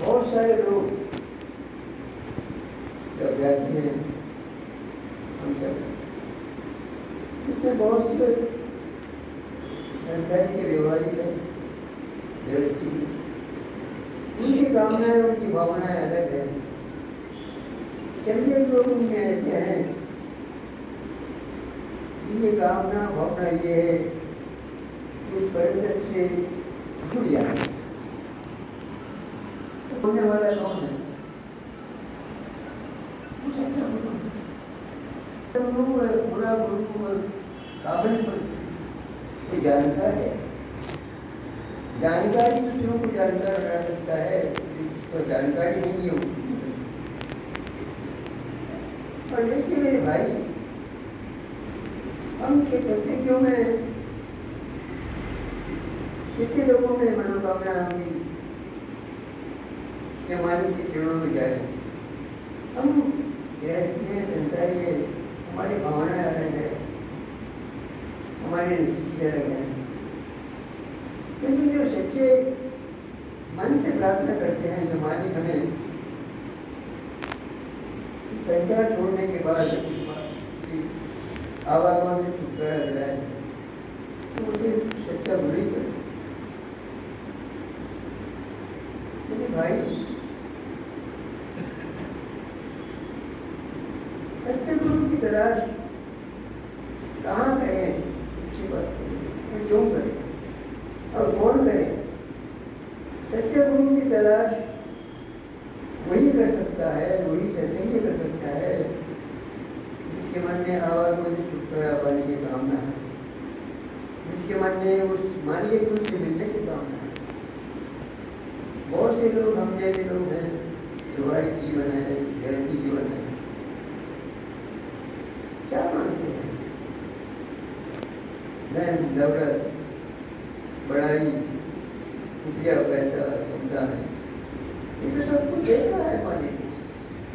बहुत सारे लोग जो अभ्यास में हम सब इसमें बहुत से संसारी के व्यवहारिक है, जगत की उनकी कामनाएं, उनकी भावनाएं अलग है। चंदे लोग उनमें ऐसे हैं कि ये कामना भावना ये है कि इस परिवर्तन से जुड़ जाए। तो होने वाला कौन है? गुरु है, पूरा गुरु काबिल पर जानकार है। जानकारी दूसरों को जानकार बना सकता है, तो जानकारी नहीं है। और देखिए मेरे भाई, हम के सत्संगों में कितने लोगों में मनोकामना होगी कि हमारे के चरणों में जाए। हम गृहस्थी हैं, संसारी है, हमारी भावनाएं अलग है, हमारे रिश्ते अलग हैं। लेकिन जो सच्चे मन से प्रार्थना करते हैं, जो मालिक हमें संसार छोड़ने के बाद आवागमन से छुटकारा दिलाए, तो मुझे सच्चा गुरु ही करे। लेकिन भाई, सच्चे गुरु की तलाश कहाँ करें, इसकी बात करें, क्यों करें और कौन करे? सच्चे गुरु की तलाश वही कर सकता है, वही सत्संग कर सकता है जिसके मन में आवागमन से छुटकारा पाने की कामना है, जिसके मन में उस मालिक गुरु से मिलने की कामना है। बहुत से लोग हम जैसे लोग हैं, व्यवहारिक जीवन है, गृहस्थी जीवन है, क्या मानते हैं? धन दौलत बड़ाई रुपया पैसा क्षमता है, ये तो सब कुछ देता है पाने को,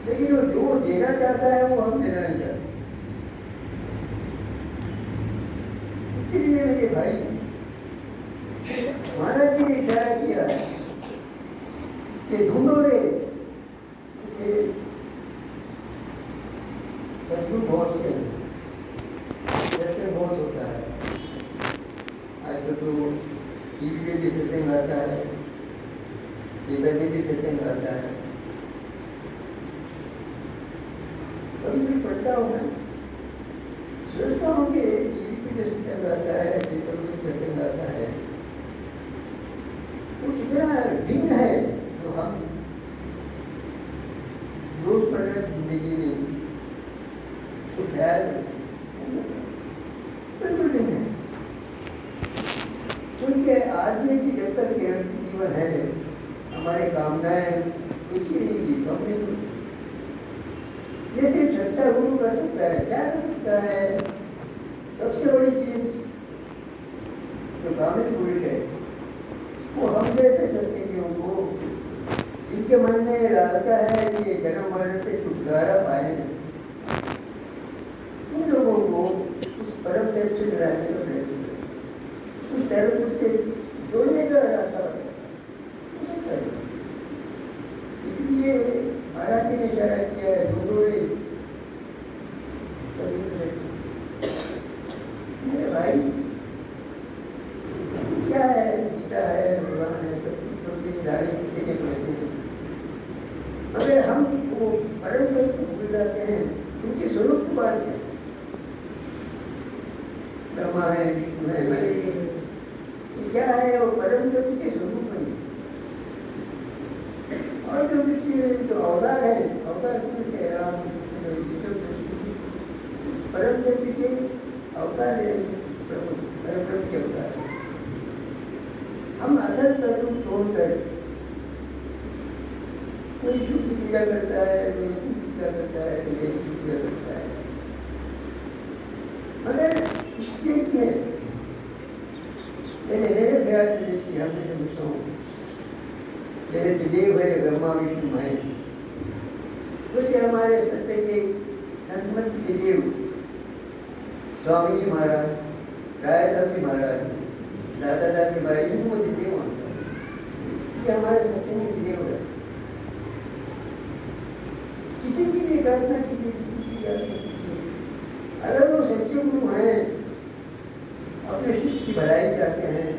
लेकिन वो जो देना चाहता है वो हम देना नहीं चाहते। इसलिए मेरे भाई, महाराज जी ने इशारा किया है कि ढूंढो रे, सदगुरु बहुत से हैं, जैसे बहुत होता है। आज तो टीवी पे भी सत्संग आता है, पेपर में भी सत्संग आता है। कभी भी पढ़ता हूँ मैं, सोचता हूँ कि टीवी पे जो सत्संग आता है, पेपर में सत्संग आता है, वो कितना भिन्न है जो हम रोजमर्रा की जिंदगी में तो ख्याल बिल्कुल भिन्न है। क्योंकि आदमी की जब तक गृहस्थी जीवन है, हमारे कामनाएं कुछ ही नहीं की, हमने कुछ ये सिर्फ सच्चा गुरु कर सकता है। क्या कर सकता है? सबसे बड़ी चीज जो कामिल पुरुष है, वो हम जैसे सत्संगियों को, जिनके मन में लालसा है कि जन्म मरण से छुटकारा पाए, उन लोगों को उस परम तत्व से मिलाने का प्रयत्न करें, उस धर्म से जोड़ने का रास्ता बताए। इसलिए महाराज जी ने इशारा किया है, ढूंढो रे। मेरे भाई, क्या है, गीता है, भगवान है, सब छोटी दाढ़ी कुत्ते के कहते हैं। अगर हम वो परम तत्व को भूल जाते हैं, उनके स्वरूप को बांटते हैं, ब्रह्मा है, विष्णु है, महेश, ये क्या है? वो परम तत्व के स्वरूप नहीं। और जो अवतार है, अवतार कह रहा हूँ, परम तत्व के अवतार है, प्रभु के अवतार है। हम असल तत्व छोड़कर कोई शिव की पूजा करता है, कोई की पूजा करता है, कोई देव की पूजा करता है, मगर स्टेज है। मेरे ख्याल से देखिए, हमने जो पूछता हूँ, मेरे तो देव है ब्रह्मा विष्णु महेश, उसके हमारे सत्य के संतमत के देव स्वामी जी महाराज, राय साहब जी महाराज, दादा दादी महाराज, इनको मुझे देव मानता है। ये हमारे सत्य के देव है। किसी की भी प्रार्थना कीजिए, किसी की प्रार्थना कीजिए। अगर वो सच्चे गुरु हैं, अपने शिष्य की भलाई चाहते हैं,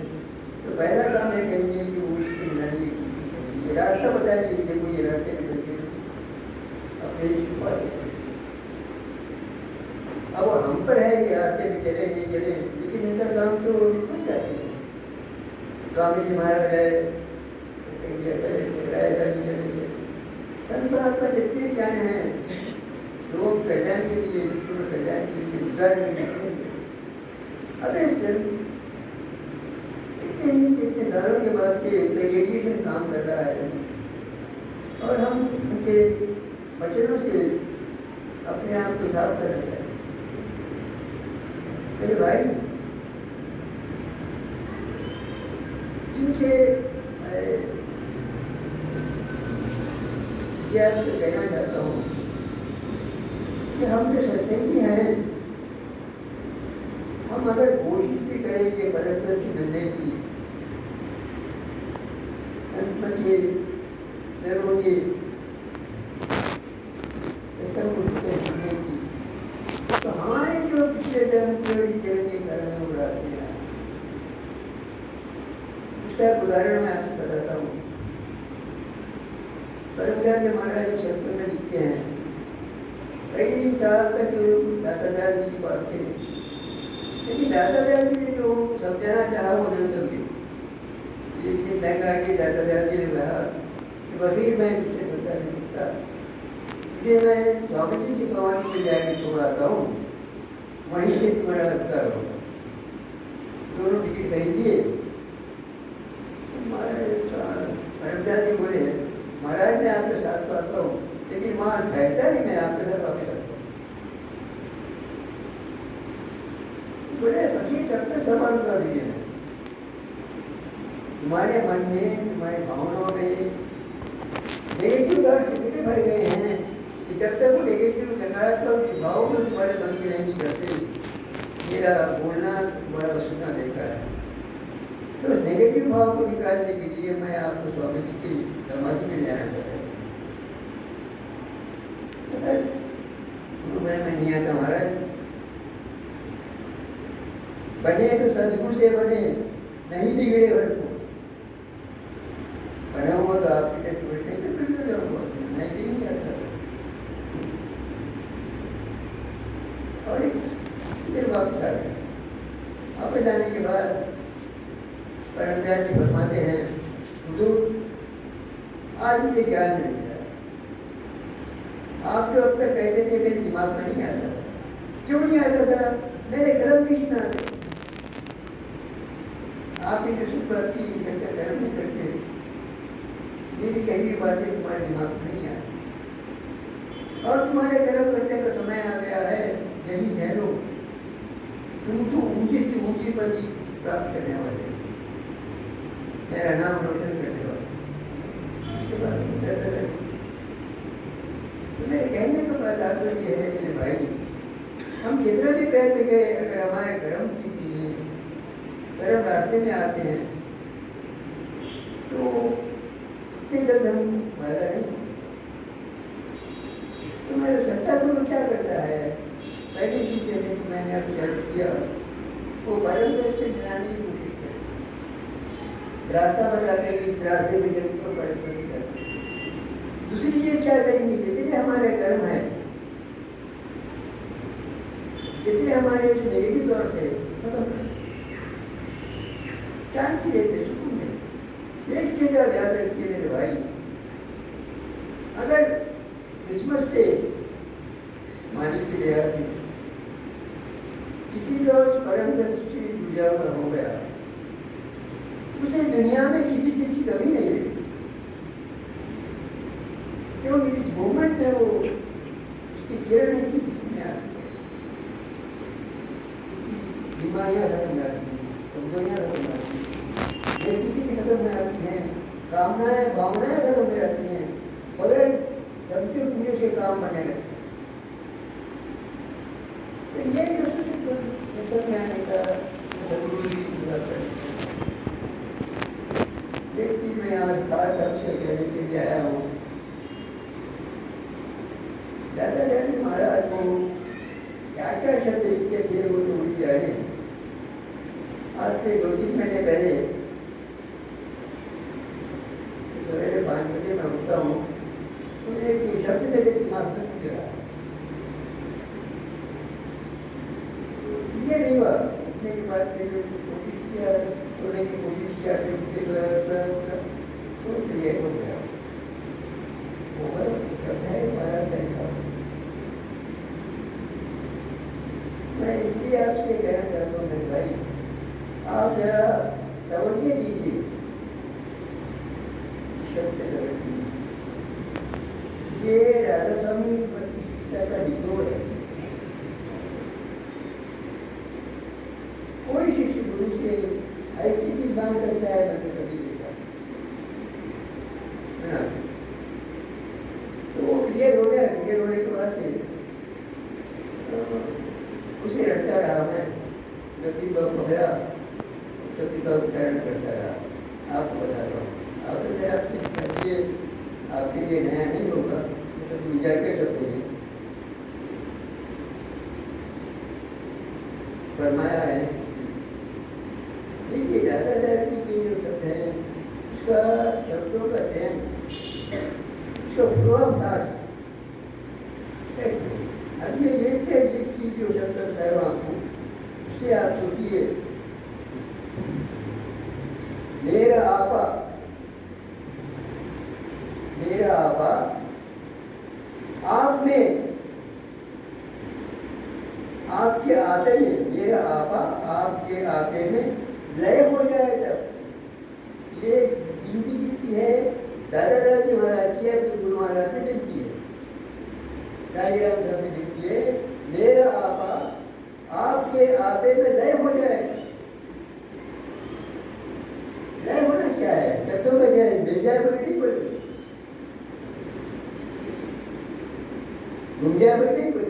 तो पहला काम ये करेंगे कि वो उसकी निगरानी करेंगे, ये रास्ता बताएंगे कि देखो ये रास्ते में चलते अपने शिष्य को आगे करें। अब वो हम पर है कि रास्ते में चले नहीं चले, लेकिन इनका काम तो निकल जाते हैं। स्वामी जी महाराज है, संत महात्मा जितने भी आए हैं, लोग कल्याण के लिए, विश्व में कल्याण के लिए, उद्धार के लिए। अबे इतने सालों के बाद से रेडिएशन काम कर रहा है, और हम उनके वचनों से अपने आप को साफ कर रहे हैं। मेरे भाई, इनके ये आपसे कहना चाहता हूँ कि हम जो सत्संगी हैं, हम अगर कोशिश भी करेंगे परम मिलने की, के जरूरी मिलने की, तो हमारे जो पिछले जन्म के कारण हो रहे हैं, उसका एक उदाहरण मैं आपको बताता हूँ। परमदास महाराज सत्संग में लिखते हैं, कई साल तक जो दातादार जी की बात थे, लेकिन दातादार जी ने जो समझाना चाहा वो नहीं समझे। एक दिन मैं कहा कि दातादार जी ने कहा कि वकील मैं तुझसे बता नहीं सकता, ये मैं स्वामी जी की कहानी पर जाकर छोड़ाता हूँ, वहीं से तुम्हारा रफ्तार होगा। दोनों टिकट खरीदिए। परमदास जी बोले, महाराज मैं आपके साथ तो आता हूँ, लेकिन वहाँ ठहरता नहीं, मैं आपके साथ वापस आता हूँ। बोले वकील कब तक संभालूंगा दुनिया में? तुम्हारे मन में, तुम्हारे भावनाओं में नेगेटिव थॉट्स इतने भर गए हैं कि जब तक वो नेगेटिव नकारात्मक भाव में तुम्हारे मन की नहीं करते, मेरा बोलना तुम्हारा सुनना देखता है। तो नेगेटिव भाव को निकालने के लिए मैं आपको स्वामी जी की समाधि में जाना चाहता हूँ। मैं नहीं आता महाराज, बने तो सदगुरु से बने, नहीं बिगड़े भरपूर। बना हुआ तो आपके कैसे बैठने से बिगड़ जाऊंगा, मैं भी नहीं आता। और फिर वापस आ गया। वापस आने के बाद परमदास जी फरमाते हैं, हुजूर आज मुझे ज्ञान नहीं है। आप जो अब तक कहते थे मेरे दिमाग में नहीं आता था। क्यों नहीं आता था? मेरे कर्म भी इतना थे। आपकी जो बात की कर्म नहीं करते, मेरी कही हुई बातें तुम्हारे दिमाग में नहीं आती, और तुम्हारे कर्म करने का समय आ गया है। यही ठहरो, तुम तो ऊंची से ऊंची पद प्राप्त करने वाले, मेरा नाम रोशन करने वाले। उसके बाद तो मेरे कहने का बात तात्पर्य ये है मेरे भाई, हम जितना भी प्रयत्न करें, अगर हमारे कर्म की कर्म रास्ते में आते हैं तो उतनी जल्द हम फायदा नहीं। तो मेरा सच्चा गुरु क्या करता है? पहली चीज कहने को मैंने अब क्या किया, वो परम से मिलाने की कोशिश करे, रास्ता बताते हुए इस रास्ते में जल्दी को परम कर दिया। दूसरी चीज क्या करेंगे, जितने हमारे कर्म है, जितने हमारे नेगेटिव तौर से खत्म कर, शांति देते, सुकून देते। एक चीज आप याद रखिए मेरे भाई, अगर क्रिसमस से मानी की देहाती किसी का उस परम दृष्टि गुजारा हो गया, उसे दुनिया में किसी कमी नहीं रहती, क्योंकि इस मोमेंट में वो उसकी किरण ऐसी में आती है, बीमारियां खत्म हो जाती हैं, कमजोरियां खत्म हो जाती हैं, जैसी खत्म हो जाती हैं, कामनाएं भावनाएं खत्म हो जाती हैं, बगैर सबके पूरे के काम बनने लगते हैं। तो ये जो में आने का जरूरी एक चीज मैं आज खास आपसे कहने के लिए आया हूँ दादाजी महाराज को क्या क्या शब्द लिखते थे वो तो उनकी जाने। आज से 2-3 महीने पहले सवेरे 5 बजे मैं उठता हूँ तो एक शब्द मेरे दिमाग में घूम रहा है। ये नहीं हुआ, उठने के बाद कोशिश किया, सोने की कोशिश किया, फिर क्लियर हो गया। वो शब्द है महाराज तरीका। मैं इसलिए आपसे कहना चाहता हूँ मेरे भाई, आप जरा तवज्जो दीजिए, शब्द तवज्जो। ये राधा स्वामी भक्ति शिक्षा का निचोड़ है। कोई शिष्य गुरु से ऐसी चीज मांग करता है मैंने कभी देखा सुना। तो ये रोने के बाद से उसे रटता रहा मैं, जब भी बहुत पकड़ा शब्द का उच्चारण करता रहा। आपको बता रहा हूँ, आप तो मेरा आपके लिए नया नहीं होगा, तो उजाड़ के शब्द है फरमाया है। देखिए दादाजी के जो शब्द है उसका शब्दों का चयन, उसका फ्लो ऑफ थॉट्स, अब मैं ये चीज जो शब्द बता रहा हूँ आपको, उससे आप सोचिए। मेरा आपा आप में, आपके आपे में, मेरा आपा आपके आपे में लय हो जाए जब। ये हिंदी की है, दादाजी महाराज की, अपने गुरु महाराज से लिखती है, राजीराम साहब से लिखती है। मेरा आपा आपके आपे में लय हो जाए। लय होना क्या है? शब्दों का क्या है? मिल जाए बोले नहीं बोले, घूम जाए बोले नहीं बोले,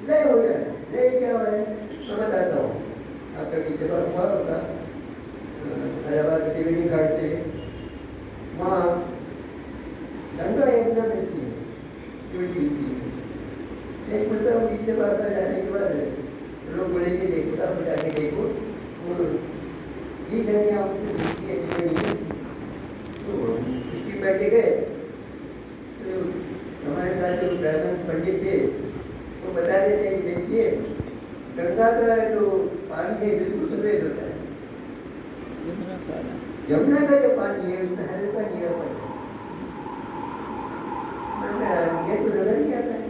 लय हो जाए। लय क्या है मैं बताता हूँ। आपका पीछे बार हुआ होगा, इलाहाबाद त्रिवेणी घाट पे वहाँ गंगा यमुना मिलती है, जोड़ी मिलती है। एक मिलता वो पीछे बार जाने के बाद लोग बोलेंगे देखो था जाके देखो वो जी धनिया मिलती है त्रिवेणी में। तो उसकी बैठे गए तो हमारे साथ जो ब्राह्मण पंडित थे वो बता देते हैं कि देखिए गंगा का जो पानी है बिल्कुल सफेद होता है, यमुना का जो पानी है उसमें हल्का नीलापन है। ये तो नजर नहीं आता है,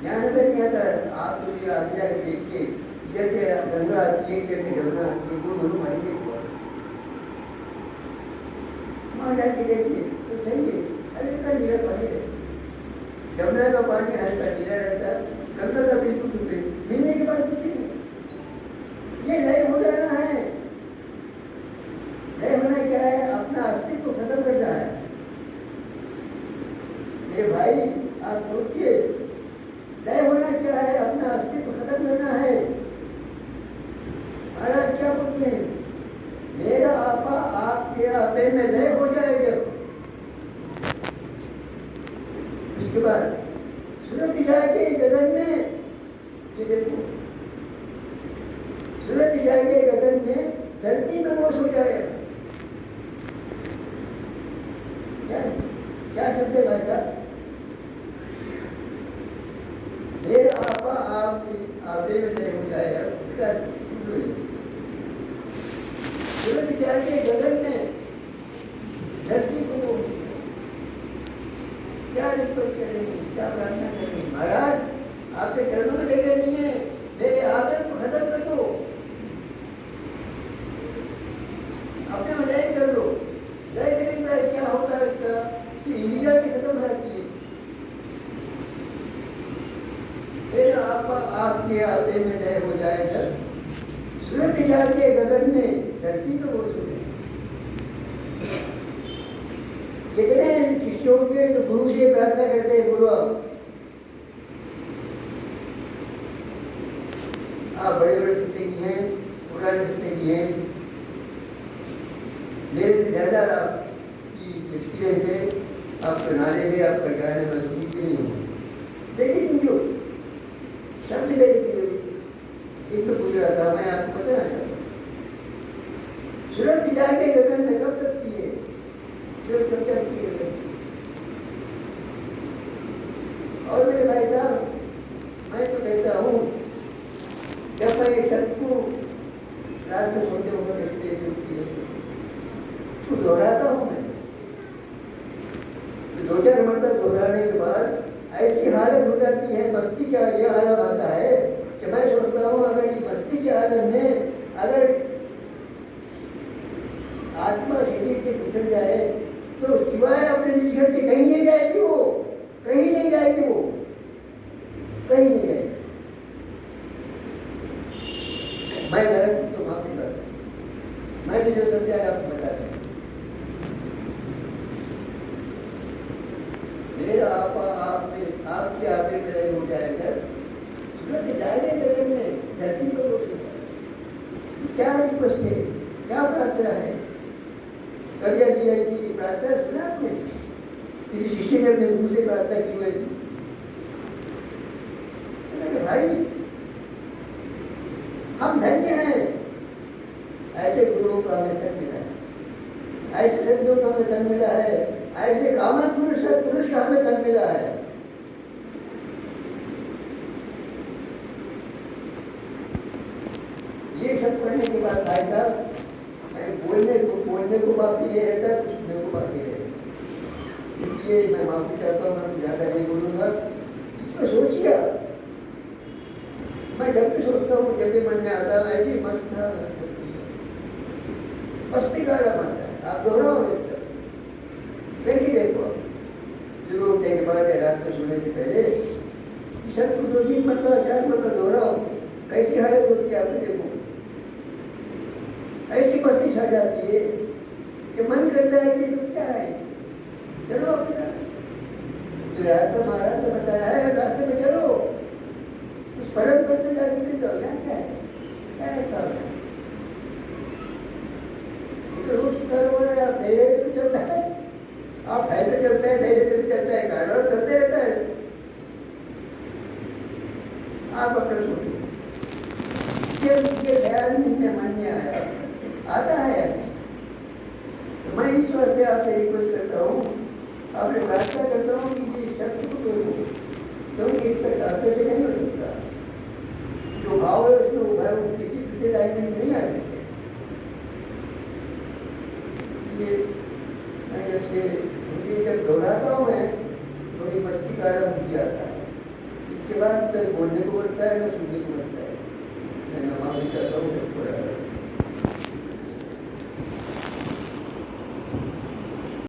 यहाँ नजर नहीं आता है। आप तो आगे जाके देखिए, इधर से गंगा आती है, इधर से यमुना आती है, दो दोनों मारेंगे वहाँ जाके देखिए तो सही है, हल्का नीला पानी है। यमुना का पानी हल्का नीला रहता है, गंगा का बिल्कुल सफेद। मिलने के बाद कुछ नहीं, ये लय हो जाना है। लय होना क्या है? अपना अस्तित्व खत्म करना है। मेरे भाई आप सोचिए, लय होना क्या है? अपना अस्तित्व खत्म करना है। महाराज क्या बोलते हैं? मेरा आपा आपके आपे में लय हो जाएगा। उसके बाद सूरज जाके गगन में, ये देखो सूरज जाके गगन में, धरती में मोश हो जाएगा। क्या क्या शब्द है भाई का? मेरा आपा आपके आपे में लय हो जाएगा। उसका सूरज जाके गगन में, धरती को मोश हो जाएगा। क्या रिक्वेस्ट कर रही है, क्या प्रार्थना कर रही है? महाराज आपके चरणों में जगह नहीं है, मेरे आदर को खत्म कर दो, अपने में लय कर लो। लय करने के बाद क्या होता है इसका कि इम्यूनिटी खत्म हो जाती है। मेरा आपा आपके आपे में लय हो जाए जब, सूरज जाके गगन में, धरती को मोश हो जाए। कितने शिष्यों के तो गुरु से प्रार्थना करते हैं, बोलो आप बड़े बड़े सत्संगी हैं, पुराने सत्संगी हैं, मेरे से ज़्यादा आपकी एक्सपीरियंस है, आपके नाले में आपका ज्ञान है, मैं झूठ नहीं हूँ। लेकिन जो शब्द मेरे एक में गुजरा था, मैं आपको बताना चाहता हूँ। सूरज जागे गगन में कब तकती है, सूरज कब तकती है गगन। और मेरे भाई साहब, मैं तो कहता हूँ, जब मैं ये शब्द को रात में सोते हुए देखते है उसको दोहराता हूँ मैं, तो 2-4 मरतबा दोहराने के बाद ऐसी हालत हो जाती है, मस्ती का ये आलम आता है कि मैं सोचता हूँ अगर ये मस्ती के आलम में अगर आत्मा शरीर से बिछड़ जाए तो सिवाय अपने निज घर से कहीं नहीं जाएगी, वो कहीं नहीं जाएगी, वो कहीं नहीं जाएगी। मैं गलत हूँ तो माफी मांगता हूं, मैंने जो समझा है आपको बताते हैं। मेरा आपा आपने आपके आपे में हो जाएगा, सूरज जाएगा गगन में, धरती पर वो क्या रिक्वेस्ट है, क्या प्रार्थना है। कविया जी ऐसी प्रार्थना सुना आपने, किसी शिष्य ने अपने गुरु से प्रार्थना की हुई थी, भाई हम धन्य हैं, ऐसे गुरुओं का हमें संग मिला है, ऐसे संतों का हमें संग मिला है, ऐसे कामन पुरुष सत्पुरुष का हमें संग मिला है। ये सब पढ़ने के बाद भाई साहब मैं बोलने को बाकी ले रहता है, सुनने को बाकी रहता, इसलिए मैं माफी चाहता हूँ, मैं ज्यादा नहीं बोलूंगा। इसमें सोचिए, मैं जब भी सोचता हूँ, जब भी मन में आता है, ऐसी मस्त मस्ती का आलम आता है। आप दोहराओ देखिए, देखो सुबह उठने के बाद या रात में सोने से पहले शब्द को 2-3 मरतबा 4 मरतबा दोहराओ, कैसी हालत होती है आपने देखो। ऐसी मस्ती छा जाती है कि मन करता है कि तो क्या है, चलो अपना तो महाराज ने बताया है, रास्ते में चलो, उस परम तत्व में जाके दे दो, क्या है, क्या रखा है। आप धैर्य से चलता है, आप ऐसे चलते हैं, धैर्य से चलता है, कारण चलते रहता है। आप अपना सोचो, ये ख्याल में मन में आया आता है, तो मैं ईश्वर से आपसे रिक्वेस्ट करता हूँ, आपसे प्रार्थना करता हूँ कि ये शब्द को देखो, क्योंकि इसका डॉक्टर से नहीं हो सकता। जो भाव है उसमें उभा किसी दूसरे डायमेंशन में नहीं आ सकते। ये मैं जब दोहराता हूँ, मैं थोड़ी मस्ती का आरम्भ हो जाता है, इसके बाद न बोलने को पड़ता है, न सुनने को